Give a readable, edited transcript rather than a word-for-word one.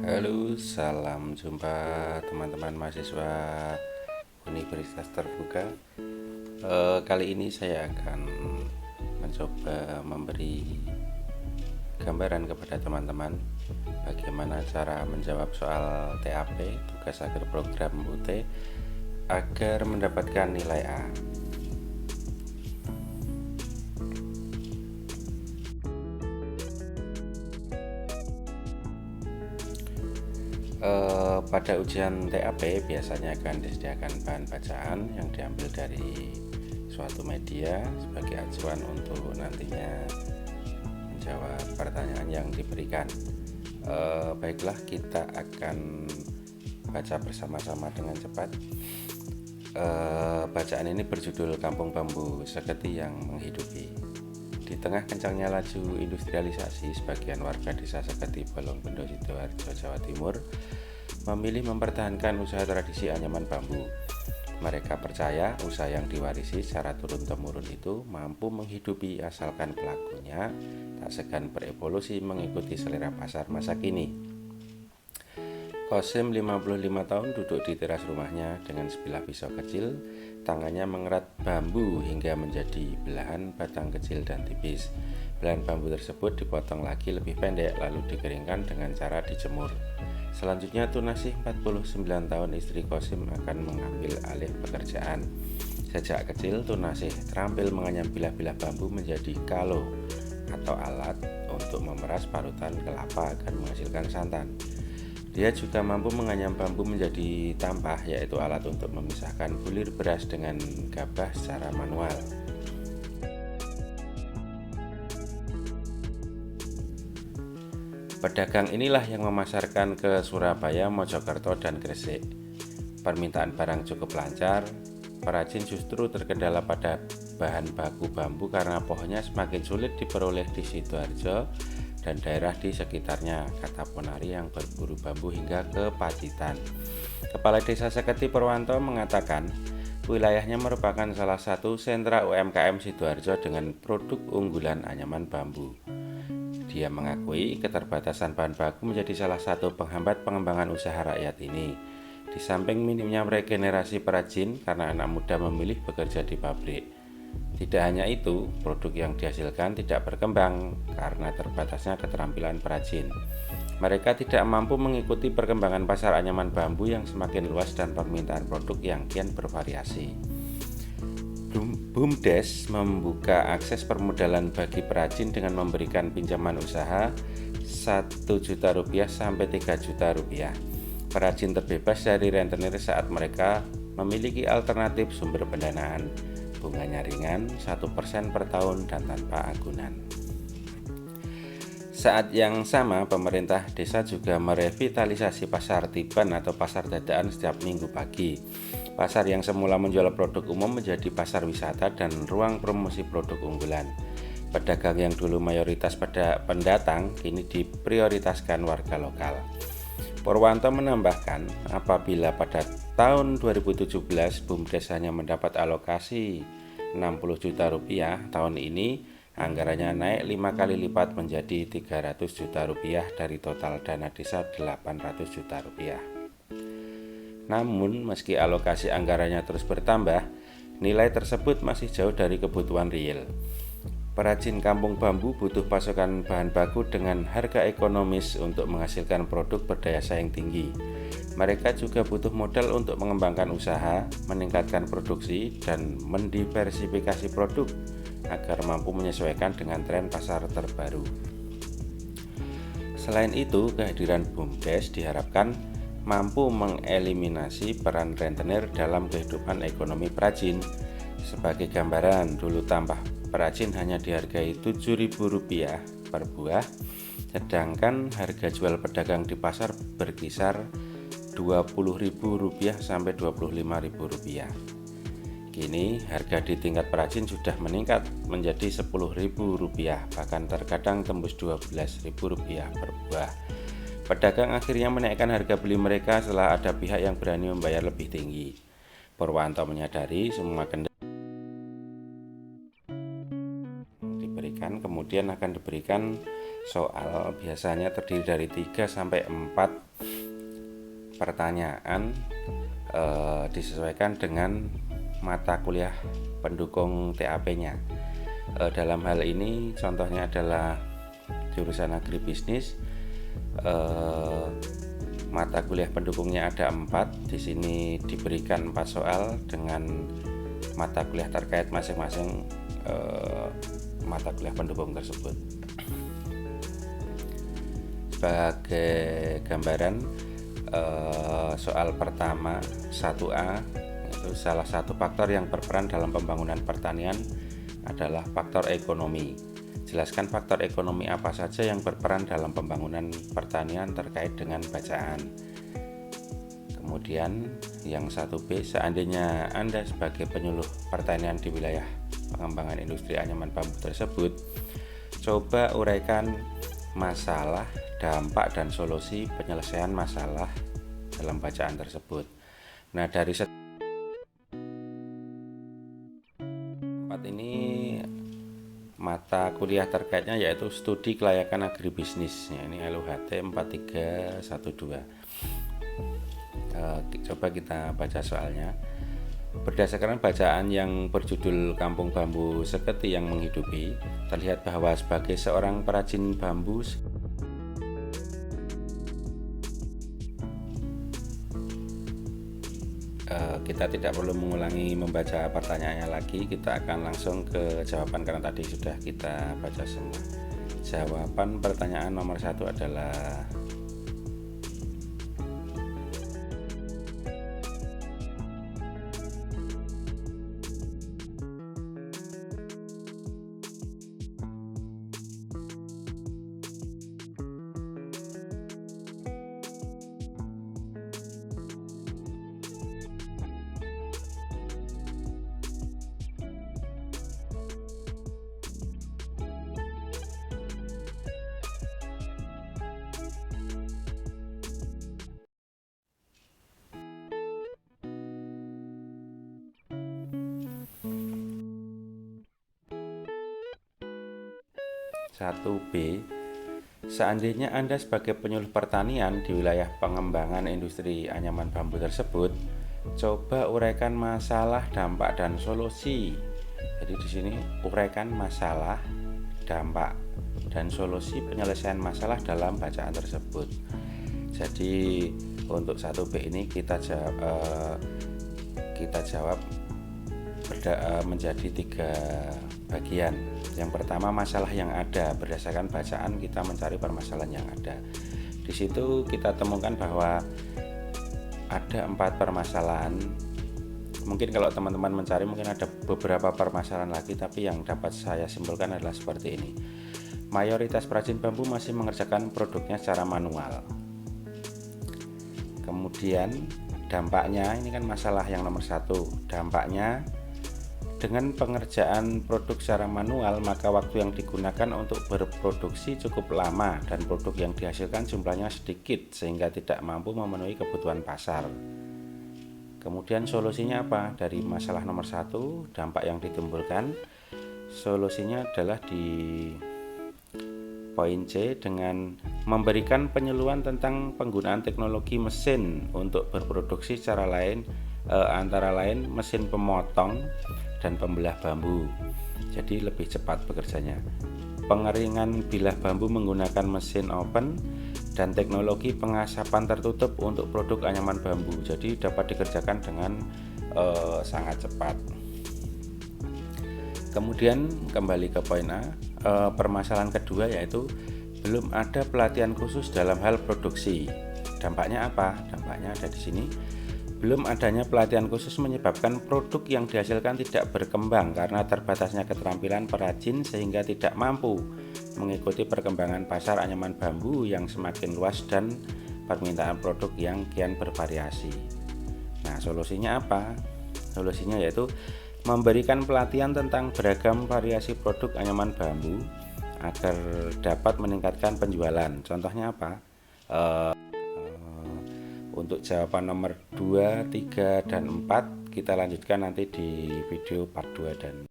Halo, salam jumpa teman-teman mahasiswa Universitas Terbuka. Kali ini saya akan mencoba memberi gambaran kepada teman-teman bagaimana cara menjawab soal TAP, tugas akhir program UT, agar mendapatkan nilai A. Pada ujian TAP biasanya akan disediakan bahan bacaan yang diambil dari suatu media sebagai acuan untuk nantinya menjawab pertanyaan yang diberikan. Baiklah, kita akan baca bersama-sama dengan cepat. Bacaan ini berjudul Kampung Bambu Seketi yang Menghidupi. Di tengah kencangnya laju industrialisasi, sebagian warga desa Seketi, Bolongbendo, Sidoarjo, Jawa Timur memilih mempertahankan usaha tradisi anyaman bambu. Mereka percaya usaha yang diwarisi secara turun-temurun itu mampu menghidupi asalkan pelakunya tak segan berevolusi mengikuti selera pasar masa kini. Kosim 55 tahun duduk di teras rumahnya dengan sebilah pisau kecil. Tangannya mengerat bambu hingga menjadi belahan batang kecil dan tipis. Belahan bambu tersebut dipotong lagi lebih pendek lalu dikeringkan dengan cara dijemur. Selanjutnya Tunasih 49 tahun istri Kosim akan mengambil alih pekerjaan. Sejak kecil Tunasih terampil menganyam bilah-bilah bambu menjadi kalo atau alat untuk memeras parutan kelapa agar menghasilkan santan. Dia juga mampu menganyam bambu menjadi tampah, yaitu alat untuk memisahkan bulir beras dengan gabah secara manual. Pedagang inilah yang memasarkan ke Surabaya, Mojokerto, dan Gresik. Permintaan barang cukup lancar. Perajin justru terkendala pada bahan baku bambu karena pohonnya semakin sulit diperoleh di Sidoarjo dan daerah di sekitarnya, kata Ponari yang berburu bambu hingga ke Pacitan. Kepala Desa Seketi Purwanto mengatakan wilayahnya merupakan salah satu sentra UMKM Sidoarjo dengan produk unggulan anyaman bambu. Dia mengakui keterbatasan bahan baku menjadi salah satu penghambat pengembangan usaha rakyat ini. Di samping minimnya regenerasi perajin karena anak muda memilih bekerja di pabrik. Tidak hanya itu, produk yang dihasilkan tidak berkembang karena terbatasnya keterampilan perajin. Mereka tidak mampu mengikuti perkembangan pasar anyaman bambu yang semakin luas dan permintaan produk yang kian bervariasi. BUMDes membuka akses permodalan bagi perajin dengan memberikan pinjaman usaha Rp1 juta sampai Rp3 juta. Perajin terbebas dari rentenir saat mereka memiliki alternatif sumber pendanaan. Bunganya ringan, 1% per tahun dan tanpa agunan. Saat yang sama, pemerintah desa juga merevitalisasi pasar tiban atau pasar dadaan setiap minggu pagi. Pasar yang semula menjual produk umum menjadi pasar wisata dan ruang promosi produk unggulan. Pedagang yang dulu mayoritas pada pendatang kini diprioritaskan warga lokal. Purwanto menambahkan, apabila pada tahun 2017 BUMDes hanya mendapat alokasi Rp60 juta, tahun ini anggarannya naik 5 kali lipat menjadi Rp300 juta dari total dana desa Rp800 juta. Namun, meski alokasi anggarannya terus bertambah, nilai tersebut masih jauh dari kebutuhan real. Perajin kampung bambu butuh pasokan bahan baku dengan harga ekonomis untuk menghasilkan produk berdaya saing tinggi. Mereka juga butuh modal untuk mengembangkan usaha, meningkatkan produksi, dan mendiversifikasi produk agar mampu menyesuaikan dengan tren pasar terbaru. Selain itu, kehadiran BUMDes diharapkan mampu mengeliminasi peran rentenir dalam kehidupan ekonomi perajin. Sebagai gambaran, dulu tampah perajin hanya dihargai Rp7.000 per buah, sedangkan harga jual pedagang di pasar berkisar Rp20.000 sampai Rp25.000. Kini harga di tingkat perajin sudah meningkat menjadi Rp10.000, bahkan terkadang tembus Rp12.000 per buah. Pedagang akhirnya menaikkan harga beli mereka setelah ada pihak yang berani membayar lebih tinggi. Purwanto menyadari semua kendala kemudian akan diberikan soal biasanya terdiri dari 3 sampai 4 pertanyaan disesuaikan dengan mata kuliah pendukung TAP-nya. Dalam hal ini contohnya adalah jurusan agribisnis. Mata kuliah pendukungnya ada 4. Di sini diberikan 4 soal dengan mata kuliah terkait masing-masing mata kuliah pendukung tersebut. Sebagai gambaran, soal pertama 1A, itu salah satu faktor yang berperan dalam pembangunan pertanian adalah faktor ekonomi. Jelaskan faktor ekonomi apa saja yang berperan dalam pembangunan pertanian terkait dengan bacaan. Kemudian yang 1B, seandainya Anda sebagai penyuluh pertanian di wilayah pengembangan industri anyaman bambu tersebut, coba uraikan masalah, dampak, dan solusi penyelesaian masalah dalam bacaan tersebut. Nah, dari tempat ini mata kuliah terkaitnya yaitu studi kelayakan agribisnis. Ini LUHT 4312. Coba kita baca soalnya. Berdasarkan bacaan yang berjudul Kampung Bambu Seketi yang Menghidupi, terlihat bahwa sebagai seorang perajin bambu, kita tidak perlu mengulangi membaca pertanyaannya lagi. Kita akan langsung ke jawaban karena tadi sudah kita baca semua. Jawaban pertanyaan nomor 1 adalah satu B. Seandainya Anda sebagai penyuluh pertanian di wilayah pengembangan industri anyaman bambu tersebut, coba uraikan masalah, dampak, dan solusi. Jadi di sini uraikan masalah, dampak, dan solusi penyelesaian masalah dalam bacaan tersebut. Jadi untuk 1B ini kita jawab menjadi 3 bagian. Yang pertama, masalah yang ada. Berdasarkan bacaan kita mencari permasalahan yang ada. Di situ kita temukan bahwa ada 4 permasalahan. Mungkin kalau teman-teman mencari mungkin ada beberapa permasalahan lagi, tapi yang dapat saya simpulkan adalah seperti ini. Mayoritas perajin bambu masih mengerjakan produknya secara manual. Kemudian dampaknya, ini kan masalah yang nomor 1. Dampaknya, dengan pengerjaan produk secara manual, maka waktu yang digunakan untuk berproduksi cukup lama dan produk yang dihasilkan jumlahnya sedikit sehingga tidak mampu memenuhi kebutuhan pasar. Kemudian solusinya apa? Dari masalah nomor 1, dampak yang ditimbulkan, solusinya adalah di poin C dengan memberikan penyuluhan tentang penggunaan teknologi mesin untuk berproduksi secara lain, antara lain mesin pemotong dan pembelah bambu, jadi lebih cepat bekerjanya. Pengeringan bilah bambu menggunakan mesin open dan teknologi pengasapan tertutup untuk produk anyaman bambu, jadi dapat dikerjakan dengan sangat cepat. Kemudian kembali ke poin A, permasalahan kedua yaitu belum ada pelatihan khusus dalam hal produksi. Dampaknya apa? Dampaknya ada di sini. Belum adanya pelatihan khusus menyebabkan produk yang dihasilkan tidak berkembang karena terbatasnya keterampilan perajin sehingga tidak mampu mengikuti perkembangan pasar anyaman bambu yang semakin luas dan permintaan produk yang kian bervariasi. Nah, solusinya apa? Solusinya yaitu memberikan pelatihan tentang beragam variasi produk anyaman bambu agar dapat meningkatkan penjualan. Contohnya apa? Untuk jawaban nomor 2, 3, dan 4 kita lanjutkan nanti di video part 2 dan